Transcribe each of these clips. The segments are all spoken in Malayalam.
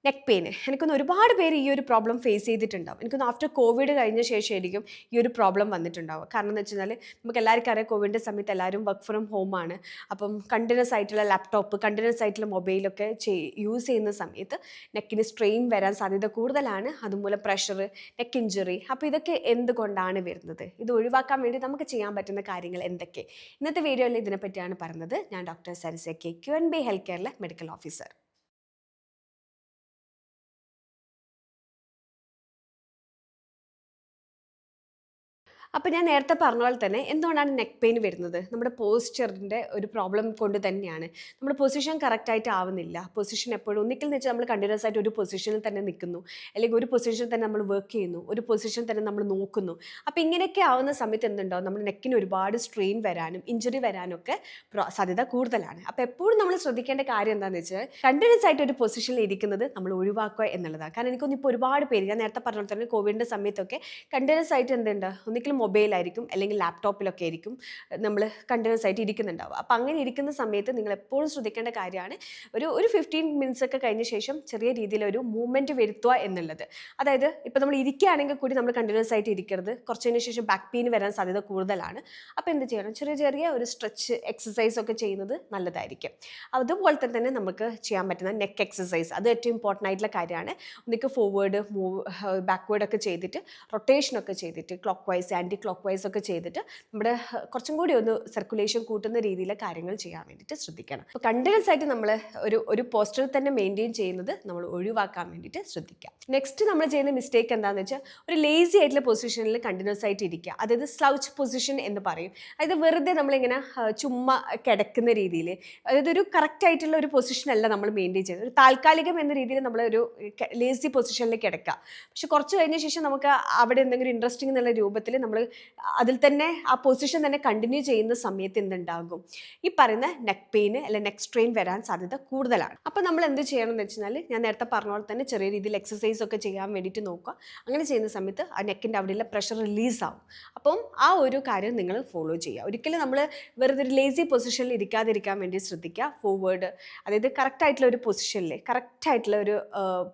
നെക്ക് പെയിൻ എനിക്കൊന്ന് ഒരുപാട് പേര് ഈ ഒരു പ്രോബ്ലം ഫേസ് ചെയ്തിട്ടുണ്ടാവും. എനിക്കൊന്ന് ആഫ്റ്റർ കോവിഡ് കഴിഞ്ഞ ശേഷമായിരിക്കും ഈ ഒരു പ്രോബ്ലം വന്നിട്ടുണ്ടാവുക. കാരണം എന്ന് വെച്ച് കഴിഞ്ഞാൽ നമുക്ക് എല്ലാവർക്കും അറിയാം, കോവിഡിൻ്റെ സമയത്ത് എല്ലാവരും വർക്ക് ഫ്രം ഹോമാണ്. അപ്പം കണ്ടിന്യൂസ് ആയിട്ടുള്ള ലാപ്ടോപ്പ്, കണ്ടിന്യൂസ് ആയിട്ടുള്ള മൊബൈലൊക്കെ യൂസ് ചെയ്യുന്ന സമയത്ത് നെക്കിന് സ്ട്രെയിൻ വരാൻ സാധ്യത കൂടുതലാണ്. അതുമൂലം പ്രഷർ, നെക്ക് ഇഞ്ചുറി. അപ്പോൾ ഇതൊക്കെ എന്തുകൊണ്ടാണ് വരുന്നത്? ഇത് ഒഴിവാക്കാൻ വേണ്ടി നമുക്ക് ചെയ്യാൻ പറ്റുന്ന കാര്യങ്ങൾ എന്തൊക്കെ? ഇന്നത്തെ വീഡിയോയിൽ ഇതിനെപ്പറ്റിയാണ് പറയുന്നത്. ഞാൻ doctor Sarisa K, QNB health കെയറിലെ മെഡിക്കൽ ഓഫീസർ. അപ്പോൾ ഞാൻ നേരത്തെ പറഞ്ഞ പോലെ തന്നെ എന്തുകൊണ്ടാണ് നെക്ക് പെയിൻ വരുന്നത്? നമ്മുടെ പോസ്ചറിൻ്റെ ഒരു പ്രോബ്ലം കൊണ്ട് തന്നെയാണ്. നമ്മുടെ പൊസിഷൻ കറക്റ്റായിട്ട് ആവുന്നില്ല. പൊസിഷൻ എപ്പോഴും ഒന്നിക്കൽ എന്ന് വെച്ചാൽ നമ്മൾ കണ്ടിന്യൂസ് ആയിട്ട് ഒരു പൊസിഷനിൽ തന്നെ നിൽക്കുന്നു, അല്ലെങ്കിൽ ഒരു പൊസിഷനിൽ തന്നെ നമ്മൾ വർക്ക് ചെയ്യുന്നു, ഒരു പൊസിഷൻ തന്നെ നമ്മൾ നോക്കുന്നു. അപ്പോൾ ഇങ്ങനെയൊക്കെ ആവുന്ന സമയത്ത് എന്തുണ്ടാവും? നമ്മുടെ നെക്കിന് ഒരുപാട് സ്ട്രെയിൻ വരാനും ഇഞ്ചുറി വരാനും ഒക്കെ സാധ്യത കൂടുതലാണ്. അപ്പോൾ എപ്പോഴും നമ്മൾ ശ്രദ്ധിക്കേണ്ട കാര്യം എന്താണെന്ന് വെച്ചാൽ കണ്ടിന്യൂസ് ആയിട്ട് ഒരു പൊസിഷനിൽ ഇരിക്കുന്നത് നമ്മൾ ഒഴിവാക്കുക എന്നുള്ളതാണ്. കാരണം എനിക്കൊന്നും ഇപ്പോൾ ഒരുപാട് പേര്, ഞാൻ നേരത്തെ പറഞ്ഞ പോലെ തന്നെ കോവിഡിൻ്റെ സമയത്തൊക്കെ കണ്ടിന്യൂസ് ആയിട്ട് എന്തുണ്ട്, ഒന്നിക്കലും മൊബൈലായിരിക്കും അല്ലെങ്കിൽ ലാപ്ടോപ്പിലൊക്കെ ആയിരിക്കും നമ്മൾ കണ്ടിന്യൂസ് ആയിട്ട് ഇരിക്കുന്നുണ്ടാവുക. അപ്പോൾ അങ്ങനെ ഇരിക്കുന്ന സമയത്ത് നിങ്ങൾ എപ്പോഴും ശ്രദ്ധിക്കേണ്ട കാര്യമാണ് ഒരു 15 മിനിറ്റ്സ് ഒക്കെ കഴിഞ്ഞ ശേഷം ചെറിയ രീതിയിലൊരു മൂവ്മെൻറ്റ് വരുത്തുക എന്നുള്ളത്. അതായത് ഇപ്പോൾ നമ്മൾ ഇരിക്കുകയാണെങ്കിൽ കൂടി നമ്മൾ കണ്ടിന്യൂസ് ആയിട്ട് ഇരിക്കരുത്. കുറച്ചതിന് ശേഷം ബാക്ക് പെയിൻ വരാൻ സാധ്യത കൂടുതലാണ്. അപ്പോൾ എന്ത് ചെയ്യണം? ചെറിയ ചെറിയ ഒരു സ്ട്രെച്ച് എക്സസൈസ് ഒക്കെ ചെയ്യുന്നത് നല്ലതായിരിക്കും. അതുപോലെ തന്നെ നമുക്ക് ചെയ്യാൻ പറ്റുന്ന നെക്ക് എക്സസൈസ്, അത് ഏറ്റവും ഇമ്പോർട്ടൻ്റ് ആയിട്ടുള്ള കാര്യമാണ്. ഒന്നിക്ക് ഫോർവേഡ്, ബാക്ക്വേർഡ് ഒക്കെ ചെയ്തിട്ട്, റൊട്ടേഷനൊക്കെ ചെയ്തിട്ട്, clockwise, anticlockwise ഒക്കെ ചെയ്തിട്ട് നമ്മുടെ കുറച്ചും കൂടി ഒന്ന് സർക്കുലേഷൻ കൂട്ടുന്ന രീതിയിൽ കാര്യങ്ങൾ ചെയ്യാൻ വേണ്ടിയിട്ട് ശ്രദ്ധിക്കണം. അപ്പോൾ കണ്ടിന്യൂസ് ആയിട്ട് നമ്മൾ ഒരു പോസ്റ്റർ തന്നെ മെയിൻറ്റെയിൻ ചെയ്യുന്നത് നമ്മൾ ഒഴിവാക്കാൻ വേണ്ടിയിട്ട് ശ്രദ്ധിക്കാം. നെക്സ്റ്റ് നമ്മൾ ചെയ്യുന്ന മിസ്റ്റേക്ക് എന്താണെന്ന് വെച്ചാൽ ഒരു ലേസി ആയിട്ടുള്ള പൊസിഷനിൽ കണ്ടിന്യൂസ് ആയിട്ട് ഇരിക്കുക. അതായത് സ്ലൗച്ച് പൊസിഷൻ എന്ന് പറയും. അതായത് വെറുതെ നമ്മളിങ്ങനെ ചുമ്മാ കിടക്കുന്ന രീതിയിൽ, അതായത് ഒരു കറക്റ്റ് ആയിട്ടുള്ള ഒരു പൊസിഷൻ അല്ല നമ്മൾ മെയിൻറ്റെയിൻ ചെയ്യുന്നത്. ഒരു താൽക്കാലികം എന്ന രീതിയിൽ നമ്മൾ ഒരു ലേസി പൊസിഷനിൽ കിടക്കുക. പക്ഷെ കുറച്ച് കഴിഞ്ഞ ശേഷം നമുക്ക് അവിടെ എന്തെങ്കിലും ഇൻട്രസ്റ്റിംഗ് എന്നുള്ള രൂപത്തിൽ നമ്മൾ അതിൽ തന്നെ ആ പൊസിഷൻ തന്നെ കണ്ടിന്യൂ ചെയ്യുന്ന സമയത്ത് എന്തുണ്ടാകും? ഈ പറയുന്ന നെക്ക് പെയിൻ അല്ലെ നെക്ക് സ്ട്രെയിൻ വരാൻ സാധ്യത കൂടുതലാണ്. അപ്പോൾ നമ്മൾ എന്ത് ചെയ്യണം എന്ന് വെച്ചാൽ, ഞാൻ നേരത്തെ പറഞ്ഞ പോലെ തന്നെ ചെറിയ രീതിയിൽ എക്സസൈസ് ഒക്കെ ചെയ്യാൻ വേണ്ടിയിട്ട് നോക്കുക. അങ്ങനെ ചെയ്യുന്ന സമയത്ത് ആ നെക്കിൻ്റെ അവിടെയുള്ള പ്രഷർ റിലീസ് ആവും. അപ്പം ആ ഒരു കാര്യം നിങ്ങൾ ഫോളോ ചെയ്യുക. ഒരിക്കലും നമ്മൾ വെറുതെ ഒരു ലേസി പൊസിഷനിൽ ഇരിക്കാതിരിക്കാൻ വേണ്ടി ശ്രദ്ധിക്കുക. ഫോർവേഡ്, അതായത് കറക്റ്റായിട്ടുള്ള ഒരു പൊസിഷനിൽ കറക്റ്റായിട്ടുള്ള ഒരു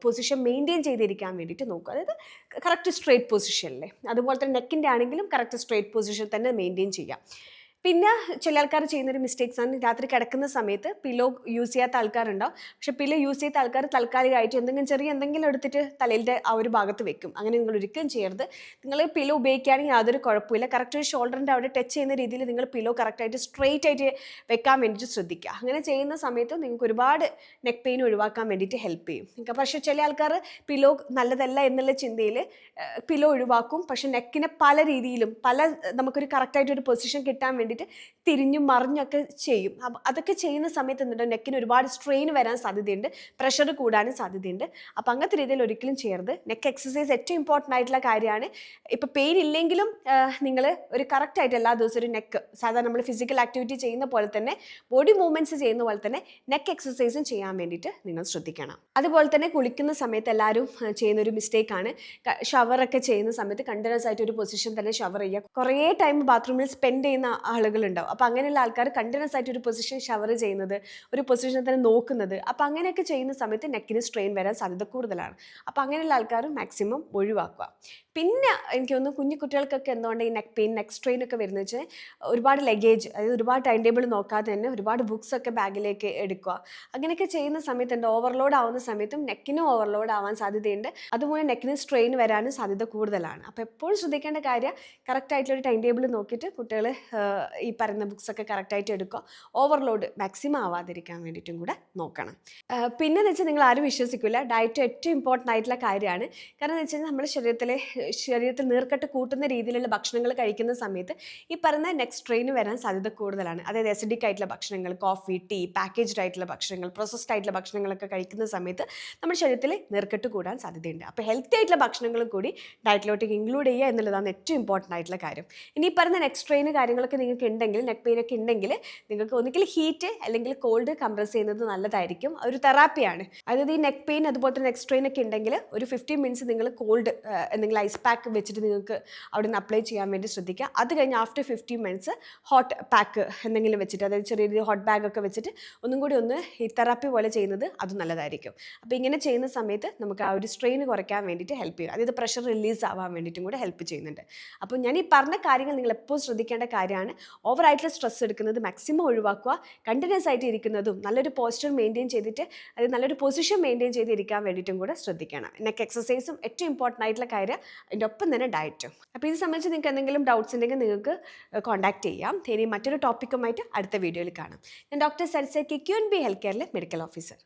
പൊസിഷൻ മെയിൻറ്റെയിൻ ചെയ്തിരിക്കാൻ വേണ്ടിയിട്ട് നോക്കുക. അതായത് കറക്റ്റ് സ്ട്രെയിറ്റ് പൊസിഷനിൽ, അതുപോലെ തന്നെ നെക്കിൻ്റെ ആണെങ്കിലും കറക്റ്റ് സ്ട്രെയിറ്റ് പൊസിഷൻ തന്നെ മെയിൻറ്റെയിൻ ചെയ്യാം. പിന്നെ ചില ആൾക്കാർ ചെയ്യുന്നൊരു മിസ്റ്റേക്സ് ആണ്, രാത്രി കിടക്കുന്ന സമയത്ത് പില്ലോ യൂസ് ചെയ്യാത്ത ആൾക്കാരുണ്ടാവും. പക്ഷേ പില്ലോ യൂസ് ചെയ്യാത്ത ആൾക്കാർ താൽക്കാലികമായിട്ട് എന്തെങ്കിലും എടുത്തിട്ട് തലയിലെ ആ ഒരു ഭാഗത്ത് വെക്കും. അങ്ങനെ നിങ്ങൾ ഒരിക്കലും ചെയ്യരുത്. നിങ്ങൾ പില്ലോ ഉപയോഗിക്കുകയാണെങ്കിൽ യാതൊരു കുഴപ്പമില്ല. കറക്റ്റ് ഒരു ഷോൾഡറിൻ്റെ അവിടെ ടച്ച് ചെയ്യുന്ന രീതിയിൽ നിങ്ങൾ പില്ലോ കറക്റ്റായിട്ട് സ്ട്രെയിറ്റ് ആയിട്ട് വെക്കാൻ വേണ്ടിയിട്ട് ശ്രദ്ധിക്കുക. അങ്ങനെ ചെയ്യുന്ന സമയത്ത് നിങ്ങൾക്ക് ഒരുപാട് നെക്ക് പെയിൻ ഒഴിവാക്കാൻ വേണ്ടിയിട്ട് ഹെൽപ്പ് ചെയ്യും. പക്ഷേ ചില ആൾക്കാർ പില്ലോ നല്ലതല്ല എന്നുള്ള ചിന്തയിൽ പില്ലോ ഒഴിവാക്കും. പക്ഷേ നെക്കിനെ പല രീതിയിലും നമുക്കൊരു കറക്റ്റായിട്ടൊരു പൊസിഷൻ കിട്ടാൻ വേണ്ടി തിരിഞ്ഞും മറിഞ്ഞൊക്കെ ചെയ്യും. അതൊക്കെ ചെയ്യുന്ന സമയത്ത് എന്തുണ്ടോ, നെക്കിന് ഒരുപാട് സ്ട്രെയിൻ വരാൻ സാധ്യതയുണ്ട്, പ്രഷർ കൂടാനും സാധ്യതയുണ്ട്. അപ്പോൾ അങ്ങനത്തെ രീതിയിൽ ഒരിക്കലും ചെയ്യരുത്. നെക്ക് എക്സസൈസ് ഏറ്റവും ഇമ്പോർട്ടൻ്റ് ആയിട്ടുള്ള കാര്യമാണ്. ഇപ്പോൾ പെയിൻ ഇല്ലെങ്കിലും നിങ്ങൾ ഒരു കറക്റ്റായിട്ട് എല്ലാ ദിവസവും ഒരു നെക്ക്, സാധാരണ നമ്മൾ ഫിസിക്കൽ ആക്ടിവിറ്റി ചെയ്യുന്ന പോലെ തന്നെ, ബോഡി മൂവ്മെൻറ്റ്സ് ചെയ്യുന്ന പോലെ തന്നെ നെക്ക് എക്സസൈസും ചെയ്യാൻ വേണ്ടിയിട്ട് നിങ്ങൾ ശ്രദ്ധിക്കണം. അതുപോലെ തന്നെ കുളിക്കുന്ന സമയത്ത് എല്ലാവരും ചെയ്യുന്നൊരു മിസ്റ്റേക്കാണ്, ഷവറൊക്കെ ചെയ്യുന്ന സമയത്ത് കണ്ടിന്യൂസ് ആയിട്ട് ഒരു പൊസിഷൻ തന്നെ ഷവർ ചെയ്യുക. കുറേ ടൈം ബാത്റൂമിൽ സ്പെൻഡ് ചെയ്യുന്ന ആളുകളുണ്ടാവും. അപ്പോൾ അങ്ങനെയുള്ള ആൾക്കാർ കണ്ടിന്യൂസ് ആയിട്ട് ഒരു പൊസിഷൻ ഷവർ ചെയ്യുന്നത്, ഒരു പൊസിഷൻ തന്നെ നോക്കുന്നത്, അപ്പോൾ അങ്ങനെയൊക്കെ ചെയ്യുന്ന സമയത്ത് നെക്കിന് സ്ട്രെയിൻ വരാൻ സാധ്യത കൂടുതലാണ്. അപ്പോൾ അങ്ങനെയുള്ള ആൾക്കാർ മാക്സിമം ഒഴിവാക്കുക. പിന്നെ എനിക്ക് തോന്നുന്നു കുഞ്ഞു കുട്ടികൾക്കൊക്കെ എന്തുകൊണ്ട് ഈ നെക്ക് പെയിൻ, നെക്ക് സ്ട്രെയിൻ ഒക്കെ വരുന്നത് വെച്ചാൽ ഒരുപാട് ലഗേജ്, അതായത് ഒരുപാട് ടൈം ടേബിൾ നോക്കാതെ തന്നെ ഒരുപാട് ബുക്സ് ഒക്കെ ബാഗിലേക്ക് എടുക്കുക. അങ്ങനെയൊക്കെ ചെയ്യുന്ന സമയത്ത് ഓവർലോഡ് ആവുന്ന സമയത്തും നെക്കിനും ഓവർലോഡ് ആവാൻ സാധ്യതയുണ്ട്. അതുപോലെ നെക്കിന് സ്ട്രെയിൻ വരാനും സാധ്യത കൂടുതലാണ്. അപ്പോൾ എപ്പോഴും ശ്രദ്ധിക്കേണ്ട കാര്യം കറക്റ്റായിട്ടുള്ളൊരു ടൈം ടേബിൾ നോക്കിയിട്ട് കുട്ടികൾ ഈ പറയുന്ന ബുക്സൊക്കെ കറക്റ്റായിട്ട് എടുക്കുക. ഓവർലോഡ് മാക്സിമം ആവാതിരിക്കാൻ വേണ്ടിയിട്ടും കൂടെ നോക്കണം. പിന്നെ വെച്ചാൽ നിങ്ങൾ ആരും വിശ്വസിക്കില്ല, ഡയറ്റ് ഏറ്റവും ഇമ്പോർട്ടൻ്റ് ആയിട്ടുള്ള കാര്യമാണ്. കാരണം എന്ന് വെച്ച് കഴിഞ്ഞാൽ നമ്മുടെ ശരീരത്തിൽ നീർക്കെട്ട് കൂട്ടുന്ന രീതിയിലുള്ള ഭക്ഷണങ്ങൾ കഴിക്കുന്ന സമയത്ത് ഈ പറയുന്ന നെക്ക് സ്ട്രെയിൻ വരാൻ സാധ്യത കൂടുതലാണ്. അതായത് അസിഡിക് ആയിട്ടുള്ള ഭക്ഷണങ്ങൾ, കോഫി, ടീ, പാക്കേജ്ഡ് ആയിട്ടുള്ള ഭക്ഷണങ്ങൾ, പ്രോസസ്ഡ് ആയിട്ടുള്ള ഭക്ഷണങ്ങളൊക്കെ കഴിക്കുന്ന സമയത്ത് നമ്മുടെ ശരീരത്തിൽ നീർക്കെട്ട് കൂടാൻ സാധ്യതയുണ്ട്. അപ്പോൾ ഹെൽത്തി ആയിട്ടുള്ള ഭക്ഷണങ്ങളും കൂടി ഡയറ്റിലോട്ടേക്ക് ഇൻക്ലൂഡ് ചെയ്യുക എന്നുള്ളതാണ് ഏറ്റവും ഇമ്പോർട്ടൻ്റ് ആയിട്ടുള്ള കാര്യം. ഇനി ഈ പറയുന്ന നെക്ക് സ്ട്രെയിൻ കാര്യങ്ങളൊക്കെ നിങ്ങൾക്ക് ഒക്കെ ഉണ്ടെങ്കിൽ നെക്ക് പെയിൻ ഒക്കെ ഉണ്ടെങ്കിൽ നിങ്ങൾക്ക് ഒന്നുകിൽ ഹീറ്റ് അല്ലെങ്കിൽ കോൾഡ് കംപ്രസ് ചെയ്യുന്നത് നല്ലതായിരിക്കും. ഒരു തെറാപ്പിയാണ്. അതായത് ഈ നെക്ക് പെയിൻ അതുപോലെ തന്നെ നെക്ക് സ്ട്രെയിൻ ഒക്കെ ഉണ്ടെങ്കിൽ ഒരു 15 മിനിറ്റ്സ് നിങ്ങൾ കോൾഡ് എന്തെങ്കിലും ഐസ് പാക്ക് വെച്ചിട്ട് നിങ്ങൾക്ക് അവിടെ നിന്ന് അപ്ലൈ ചെയ്യാൻ വേണ്ടി ശ്രദ്ധിക്കുക. അത് കഴിഞ്ഞ് ആഫ്റ്റർ 15 മിനിറ്റ്സ് ഹോട്ട് പാക്ക് എന്തെങ്കിലും വെച്ചിട്ട്, അതായത് ചെറിയ രീതിയിൽ ഹോട്ട് ബാഗ് ഒക്കെ വെച്ചിട്ട് ഒന്നും കൂടി ഒന്ന് ഈ തെറാപ്പി പോലെ ചെയ്യുന്നത് അത് നല്ലതായിരിക്കും. അപ്പോൾ ഇങ്ങനെ ചെയ്യുന്ന സമയത്ത് നമുക്ക് ആ ഒരു സ്ട്രെയിൻ കുറയ്ക്കാൻ വേണ്ടിയിട്ട് ഹെൽപ്പ് ചെയ്യും. അതായത് പ്രഷർ റിലീസ് ആവാൻ വേണ്ടിയിട്ടും കൂടെ ഹെൽപ്പ് ചെയ്യുന്നുണ്ട്. അപ്പോൾ ഞാൻ ഈ പറഞ്ഞ കാര്യങ്ങൾ നിങ്ങൾ എപ്പോഴും ശ്രദ്ധിക്കേണ്ട കാര്യമാണ്. ഓവറായിട്ടുള്ള സ്ട്രെസ് എടുക്കുന്നത് മാക്സിമം ഒഴിവാക്കുക. കണ്ടിന്യൂസ് ആയിട്ട് ഇരിക്കുന്നതും നല്ലൊരു പോസ്ചർ മെയിൻറ്റെയിൻ ചെയ്തിട്ട്, അതായത് നല്ലൊരു പൊസിഷൻ മെയിൻറ്റെയിൻ ചെയ്തിരിക്കാൻ വേണ്ടിയിട്ടും കൂടെ ശ്രദ്ധിക്കണം. നെക്ക് എക്സസൈസും ഏറ്റവും ഇമ്പോർട്ടൻ്റ് ആയിട്ടുള്ള കാര്യം, അതിൻ്റെ ഒപ്പം തന്നെ ഡയറ്റും. അപ്പോൾ ഇത് സംബന്ധിച്ച് നിങ്ങൾക്ക് എന്തെങ്കിലും ഡൗട്ട്സ് ഉണ്ടെങ്കിൽ നിങ്ങൾക്ക് കോൺടാക്ട് ചെയ്യാം. ഇനി മറ്റൊരു ടോപ്പിക്കുമായിട്ട് അടുത്ത വീഡിയോയിൽ കാണാം. ഞാൻ ഡോക്ടർ സരിസ KQNB ഹെൽത്ത് കെയറിലെ മെഡിക്കൽ ഓഫീസർ.